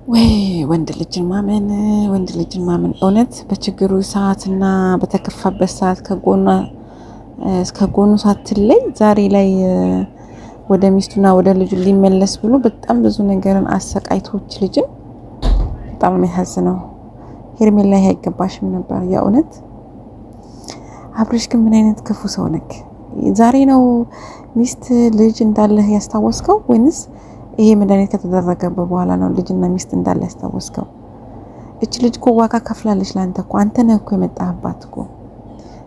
ወይ ወንድ ልጅን ማመን እውነት በችግሩ ሰዓትና በተከፋበት ሰዓት ከጎኑ ሳትለይ ዛሬ ላይ ወደ ሚስቱና ወደ ልጁ ሊመለስ ብሎ በጣም ብዙ ነገርን አሰቃይቶች ልጅን በጣም የሚያሳዝነው። ሄርሜላ ይሄ አይገባሽም ነበር የእውነት። አብርሽ ግን ምን አይነት ክፉ ሰው ነክ? ዛሬ ነው ሚስት ልጅ እንዳለህ ያስታወስከው ወይንስ ይሄ መድኃኒት ከተደረገበት በኋላ ነው ልጅና ሚስት እንዳለ ያስታወስከው? እቺ ልጅ እኮ ዋጋ ከፍላለች ላንተ እኮ። አንተ ነህ እኮ የመጣህባት እኮ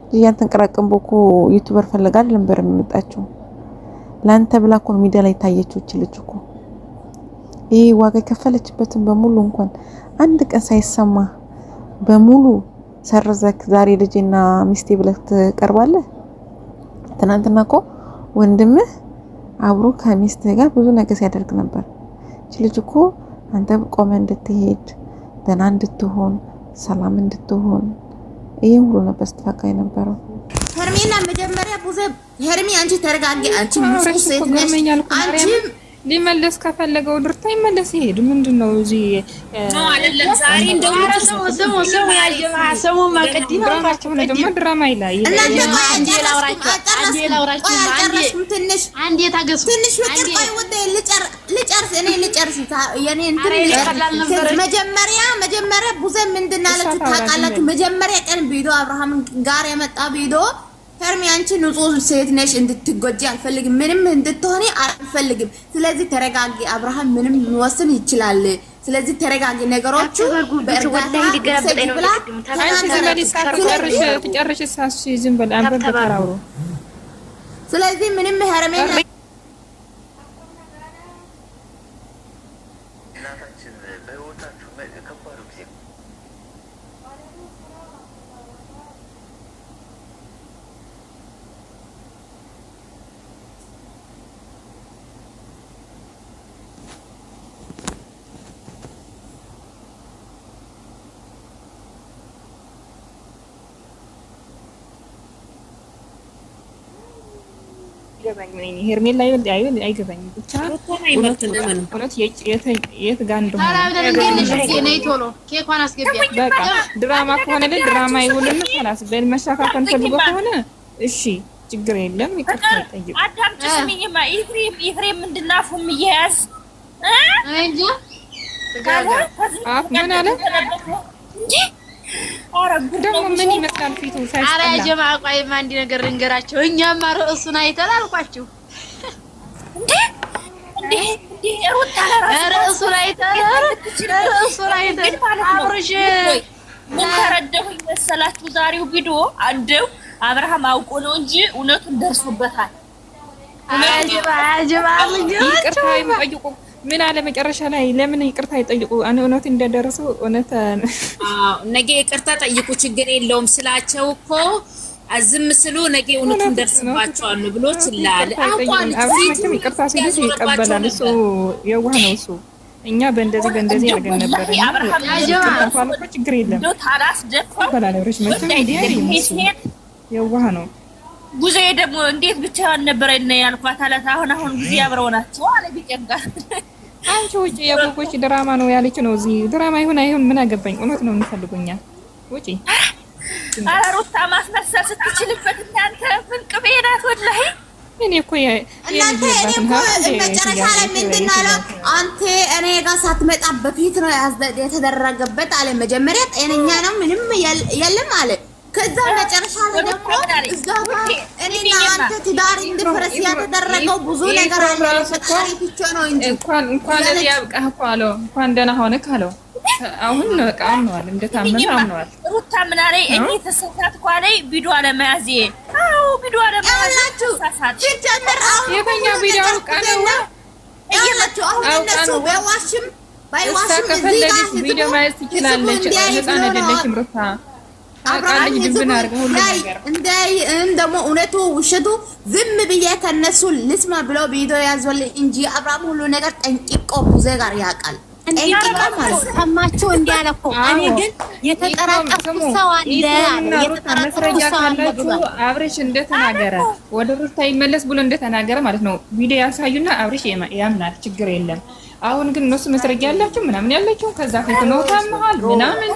ልጅ። ያንተን ቅራቅንቦ እኮ ዩቲዩበር ፈልጋ ነበር የመጣችው። ላንተ ብላ እኮ ሚዲያ ላይ ታየችው እቺ ልጅ እኮ። ይሄ ዋጋ የከፈለችበትን በሙሉ እንኳን አንድ ቀን ሳይሰማ በሙሉ ሰርዘክ ዛሬ ልጅና ሚስቴ ብለህ ትቀርባለህ? ትናንትና እኮ ወንድምህ አብሮ ከሚስት ጋር ብዙ ነገር ሲያደርግ ነበር። እቺ ልጅ እኮ አንተ ቆመ እንድትሄድ ደህና እንድትሆን ሰላም እንድትሆን ይሄን ሁሉ ነበር ስትፈቃ የነበረው። ሄርሜላ መጀመሪያ ቡዘ ሄርሚ አንቺ ተረጋጊ። አንቺ ሙስሊም ሴት ነሽ። አንቺ ሊመለስ ከፈለገው ድርታ ይመለስ ይሄድ። ምንድነው እዚህ ነው አይደለም። ዛሬ እንደውም ሰሙ ያጀማ ማቀዲና ድራማቸው ነው ደግሞ ድራማ ይላል። እናንተ አንዴ ላውራችሁ አንዴ ታገሱ ትንሽ ፍቅር ቆይ ወደ ልጨርስ የኔ እንትን መጀመሪያ ቡዘ ምንድነው አለች ታውቃላችሁ? መጀመሪያ ቀን ቪዲዮ አብርሃም ጋር የመጣ ቪዲዮ ሄርሚ አንቺ ንጹህ ሴት ነሽ፣ እንድትጎጂ አልፈልግም፣ ምንም እንድትሆኒ አልፈልግም። ስለዚህ ተረጋጊ፣ አብርሃም ምንም ሊወስን ይችላል። ስለዚህ ተረጋጊ፣ ነገሮቹ በእርጋታ ይገራበጠኝ ነው። ስለዚህ ምንም ሄርሜላ ሄርሜላ አይገባኝም። ብቻ እውነት የት ጋር እንደሆነ በቃ ድራማ ከሆነ ድራማ ይሁንና خلاص በመሻካከን ፈልጎ ከሆነ እሺ ችግር የለም ይቅርታ ይጠይቅ። አዳምጪ ስሚኝማ ይፍሬም እንድናፉም ይያዝ እንጂ ምን አለ እንጂ ደግሞ ምን ይመስላል ፊቱ ሳይስጠላ። አረ ጀማ ቆይማ አንድ ነገር ልንገራቸው። እኛማ ርዕሱን አይተን አልኳችሁ እንዴ ርዕሱን አይተን አብርሽ ምን ተረዳሁኝ መሰላችሁ? ዛሬው ቪዲዮ አንደው አብርሃም አውቆ ነው እንጂ እውነቱን ደርሶበታል። አጀባ ይቅርታ ይጠይቁ። ምን አለ መጨረሻ ላይ ለምን ይቅርታ ይጠይቁ? እውነት እንደደረሱ እውነት ነገ ይቅርታ ጠይቁ ችግር የለውም ስላቸው እኮ አዝም ስሉ ነገ እውነቱን ደርስባቸዋል ብሎ ይችላል። አቋም አብርሃም ይቅርታ ሲል ይቀበላል። እሱ የዋህ ነው እሱ። እኛ በእንደዚህ አድርገን ነበር። አብርሃም ችግር የለም ታራስ ደፋ ባላለሽ መቼም የዋህ ነው። ጉዜ ደግሞ እንዴት ብቻዋን ነበር እና ያልኳት አላት። አሁን ጊዜ አብረው ናቸው አለ ቢጨንቃ አንቺ ውጪ የቦኮች ድራማ ነው ያለች ነው። እዚህ ድራማ አይሁን ምን አገባኝ። እውነት ነው የሚፈልጉኛል ውጪ አሩታ ማስመሰል ስትችልበት እናንተ ፍንቅቤ ናት ወላሂ። እኔ እኮ መጨረሻ ላይ ምንድን አለው? አንተ እኔ ጋር ሳትመጣ በፊት ነው የተደረገበት አለ። መጀመሪያ ጤነኛ ነው ምንም የለም አለ። ከዛ መጨረሻ ላይ ደግሞ እዛው እኔና አንተ ትዳር እንድፈረስ ያደረገው ብዙ ነገር አለ። ፈጣሪ ብቻ ነው እንጂ እንኳን ያብቃህ እኮ አለው። እንኳን ደህና ሆነህ አለው። አሁን በቃ አምነዋል፣ እንደታመነ አምነዋል። ሩታ ምን አለኝ? እኔ ተሰሳትኩ አለኝ ቪዲዮ አለመያዝ። አዎ ቪዲዮ አለመያዝ ሲጀምር አሁን የትኛው ቪዲዮ አውቃለሁ እያላችሁ አሁን እነሱ ባይዋሽም ከፈለግሽ ቪዲዮ ማየት ትችላለች። ህፃን አይደለችም ሩታ። አብርሃም ደግሞ እውነቱ ውሸቱ ዝም ብዬ ከነሱ ልስማ ብለው ቪዲዮ ያዘልኝ እንጂ አብርሃም ሁሉ ነገር ጠንቅቆ ቡዜ ጋር ያውቃል። ጠንቅቆ ማለት ሰማችሁ እንዲያለ እኮ እኔ ግን የተጠራጠርኩት ሰው አለ አብርሽ እንደተናገረ ወደ ሩታ ይመለስ ብሎ እንደተናገረ ማለት ነው። ቪዲዮ ያሳዩና አብርሽ ያምናል። ችግር የለም አሁን ግን እነሱ መስረጃ ያላችሁ ምናምን ያላችሁ ከዛ ፊት ነው ታመሃል ምናምን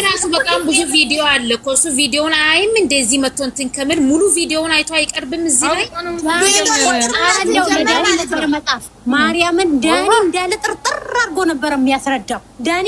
ራሱ በጣም ብዙ ቪዲዮ አለ እኮ እሱ ቪዲዮውን አይም እንደዚህ መጥቶ እንትን ከምል ሙሉ ቪዲዮውን አይቶ አይቀርብም እዚህ ላይ ማርያምን ዳኒ እንዳለ ጥርጥር አድርጎ ነበር የሚያስረዳው ዳኒ